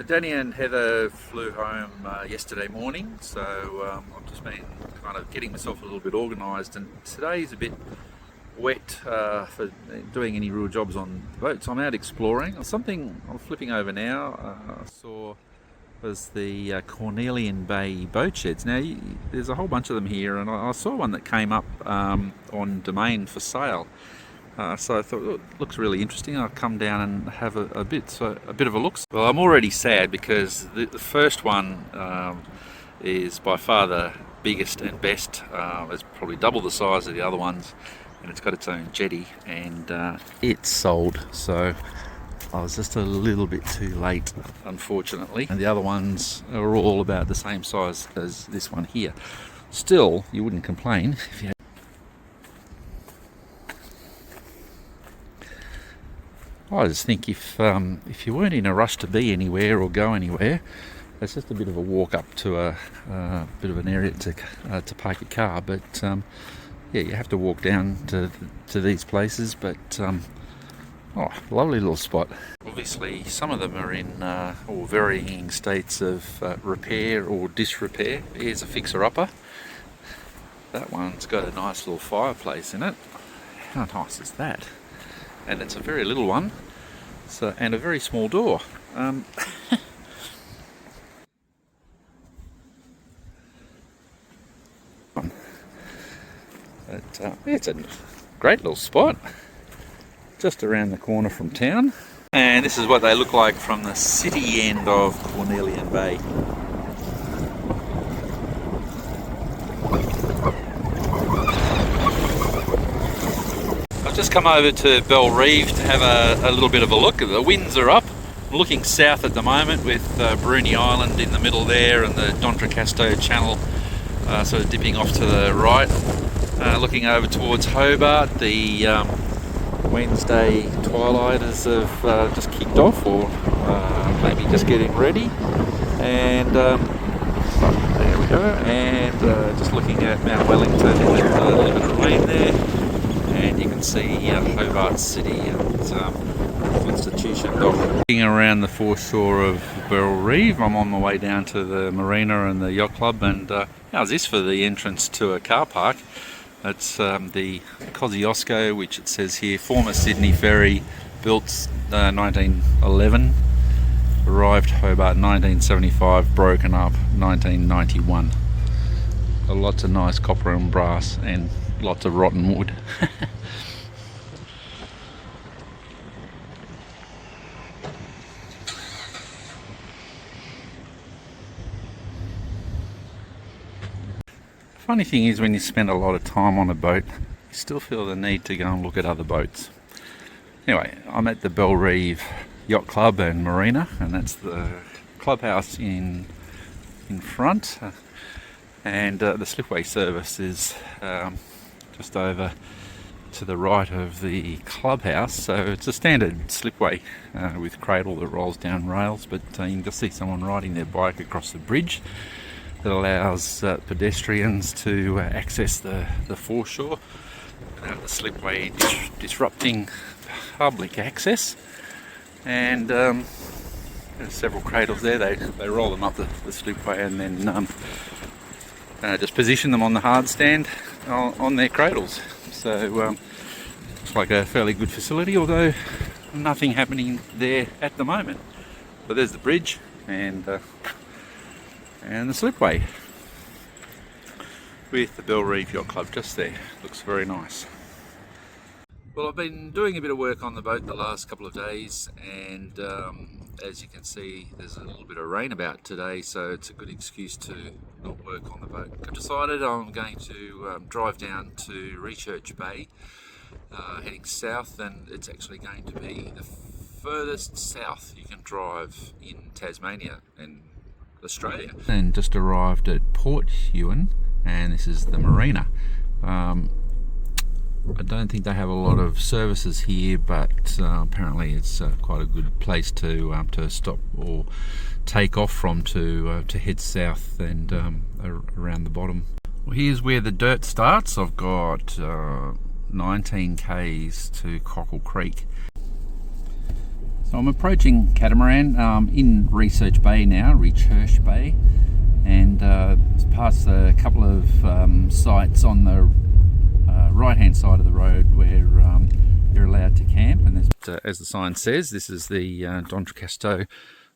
Danny and Heather flew home yesterday morning, so I've just been kind of getting myself a little bit organised, and today's a bit wet for doing any real jobs on the boat, so I'm out exploring. Something I'm flipping over now, I saw was the Cornelian Bay boat sheds. Now there's a whole bunch of them here, and I saw one that came up on Domain for sale. So I thought, it looks really interesting. I'll come down and have a bit of a look. Well, I'm already sad because the first one is by far the biggest and best. It's probably double the size of the other ones, and it's got its own jetty, and it's sold. So I was just a little bit too late, unfortunately. And the other ones are all about the same size as this one here. Still, you wouldn't complain if you had. I just think if you weren't in a rush to be anywhere or go anywhere, it's just a bit of a walk up to a bit of an area to park your car. But yeah, you have to walk down to these places. But lovely little spot. Obviously, some of them are in all varying states of repair or disrepair. Here's a fixer-upper. That one's got a nice little fireplace in it. How nice is that? And it's a very little one, and a very small door. It's a great little spot, just around the corner from town. And this is what they look like from the city end of Cornelian Bay. I've just come over to Bellerive to have a little bit of a look. The winds are up. I'm looking south at the moment with Bruni Island in the middle there, and the D'Entrecasteau channel sort of dipping off to the right. Looking over towards Hobart, the Wednesday twilight has just kicked off, or maybe just getting ready. And there we go. And just looking at Mount Wellington with a little bit of rain there. And you can see Hobart City and Constitution Dock. Looking around the foreshore of Bellerive, I'm on my way down to the marina and the yacht club. And how's this for the entrance to a car park? It's the Kosciusko, which it says here, former Sydney Ferry, built 1911, arrived Hobart 1975, broken up 1991. Lots of nice copper and brass and lots of rotten wood. Funny thing is, when you spend a lot of time on a boat, you still feel the need to go and look at other boats. Anyway, I'm at the Bellerive Yacht Club and Marina, and that's the clubhouse in front. And the slipway service is just over to the right of the clubhouse. So it's a standard slipway with cradle that rolls down rails, but you can just see someone riding their bike across the bridge that allows pedestrians to access the foreshore without the slipway disrupting public access. And there's several cradles there. They roll them up the slipway and then just position them on the hard stand on their cradles. So it's like a fairly good facility, although nothing happening there at the moment. But there's the bridge and the slipway with the Bellerive Yacht Club just there. Looks very nice. Well, I've been doing a bit of work on the boat the last couple of days, and as you can see, there's a little bit of rain about today, so it's a good excuse to not work on the boat. I've decided I'm going to drive down to Recherche Bay, heading south, and it's actually going to be the furthest south you can drive in Tasmania and Australia. And just arrived at Port Huon, and this is the marina. I don't think they have a lot of services here, but apparently it's quite a good place to stop or take off from to head south and around the bottom. Well, here's where the dirt starts. I've got 19 k's to Cockle Creek. So I'm approaching Catamaran in Research Bay now, Recherche Bay, and past a couple of sites on the right hand side of the road where you're allowed to camp. And as the sign says, this is the D'Entrecasteau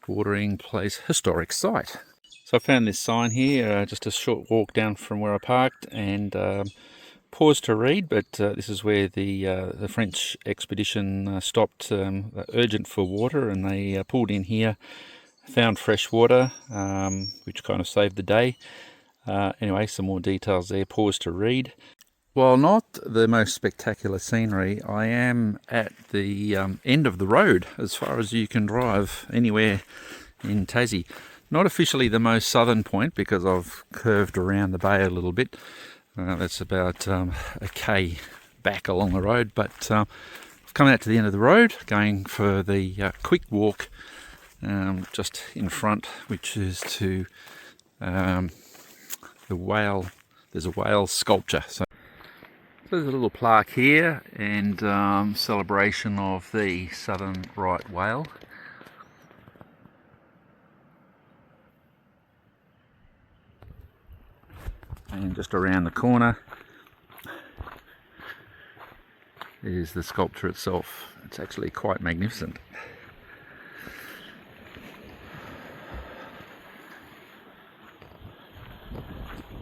watering place historic site. So I found this sign here, just a short walk down from where I parked, and paused to read, but this is where the French expedition stopped, urgent for water, and they pulled in here, found fresh water, which kind of saved the day. Anyway, some more details there, pause to read. While not the most spectacular scenery, I am at the end of the road as far as you can drive anywhere in Tassie. Not officially the most southern point because I've curved around the bay a little bit. That's about a K back along the road, but I've come out to the end of the road, going for the quick walk just in front, which is to the whale. There's a whale sculpture. So there's a little plaque here, and celebration of the southern right whale. And just around the corner is the sculpture itself. It's actually quite magnificent.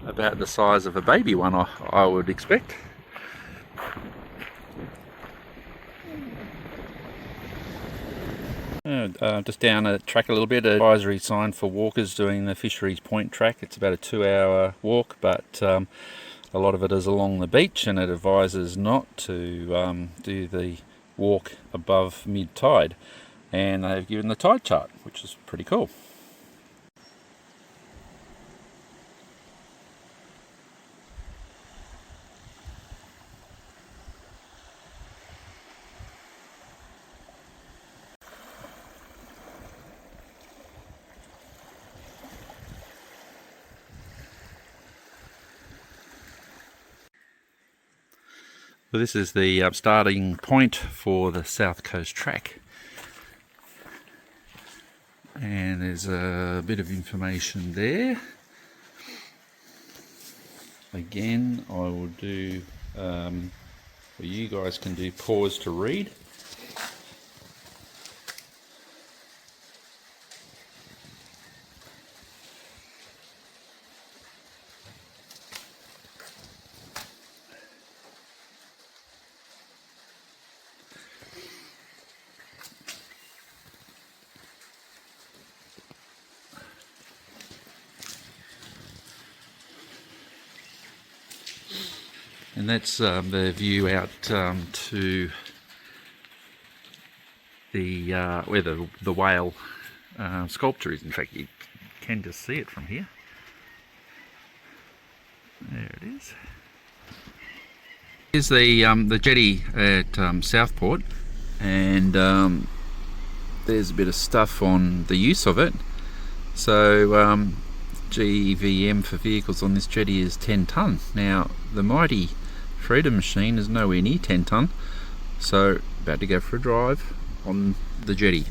About the size of a baby one, I would expect. Just down a track a little bit, an advisory sign for walkers doing the Fisheries Point track. It's about a 2-hour walk, but a lot of it is along the beach, and it advises not to do the walk above mid-tide. And they've given the tide chart, which is pretty cool. So this is the starting point for the South Coast track, and there's a bit of information there. Again, I will do, well, you guys can do pause to read. And that's the view out to the where the whale sculpture is. In fact, you can just see it from here. There it is. Here's the jetty at Southport, and there's a bit of stuff on the use of it. So GVM for vehicles on this jetty is 10 tonne. Now the mighty Freedom machine is nowhere near 10 tonne, so about to go for a drive on the jetty.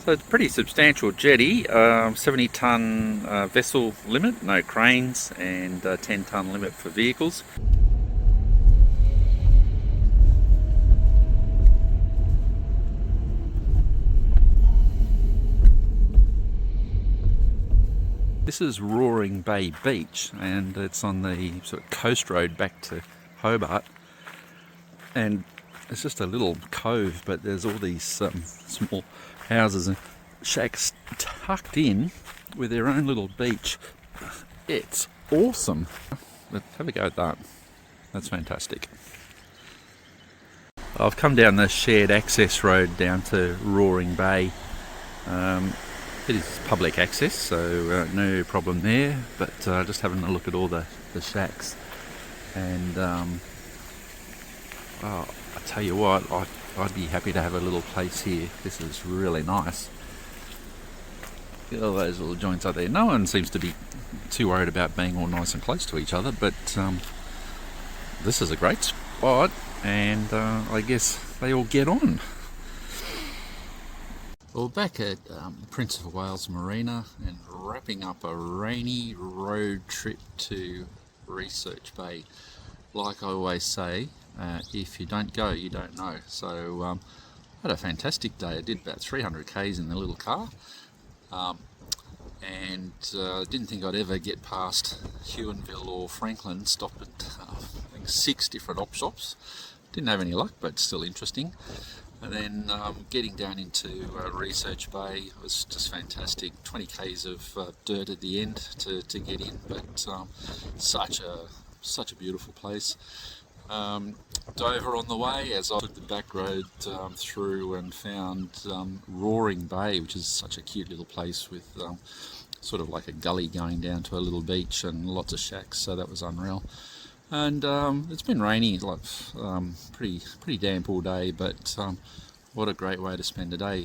So it's a pretty substantial jetty, 70 tonne vessel limit, no cranes, and 10 tonne limit for vehicles. This is Roaring Bay Beach, and it's on the sort of coast road back to Hobart, and it's just a little cove, but there's all these small houses and shacks tucked in with their own little beach. It's awesome. Let's have a go at that. That's fantastic. I've come down the shared access road down to Roaring Bay. It is public access, so no problem there, but just having a look at all the shacks, and I tell you what, I'd be happy to have a little place here. This is really nice. Look at all those little joints up there. No one seems to be too worried about being all nice and close to each other, but this is a great spot, and I guess they all get on. Well, back at Prince of Wales Marina and wrapping up a rainy road trip to Recherche Bay. Like I always say, if you don't go, you don't know. So I had a fantastic day. I did about 300 k's in the little car, and didn't think I'd ever get past Huonville or Franklin. Stopped at I think 6 different op shops. Didn't have any luck, but still interesting. And then getting down into Recherche Bay was just fantastic. 20 k's of dirt at the end to get in, but such a beautiful place. Dover on the way as I took the back road through and found Roaring Bay, which is such a cute little place with sort of like a gully going down to a little beach and lots of shacks, so that was unreal. And it's been rainy, like pretty damp all day, but what a great way to spend a day.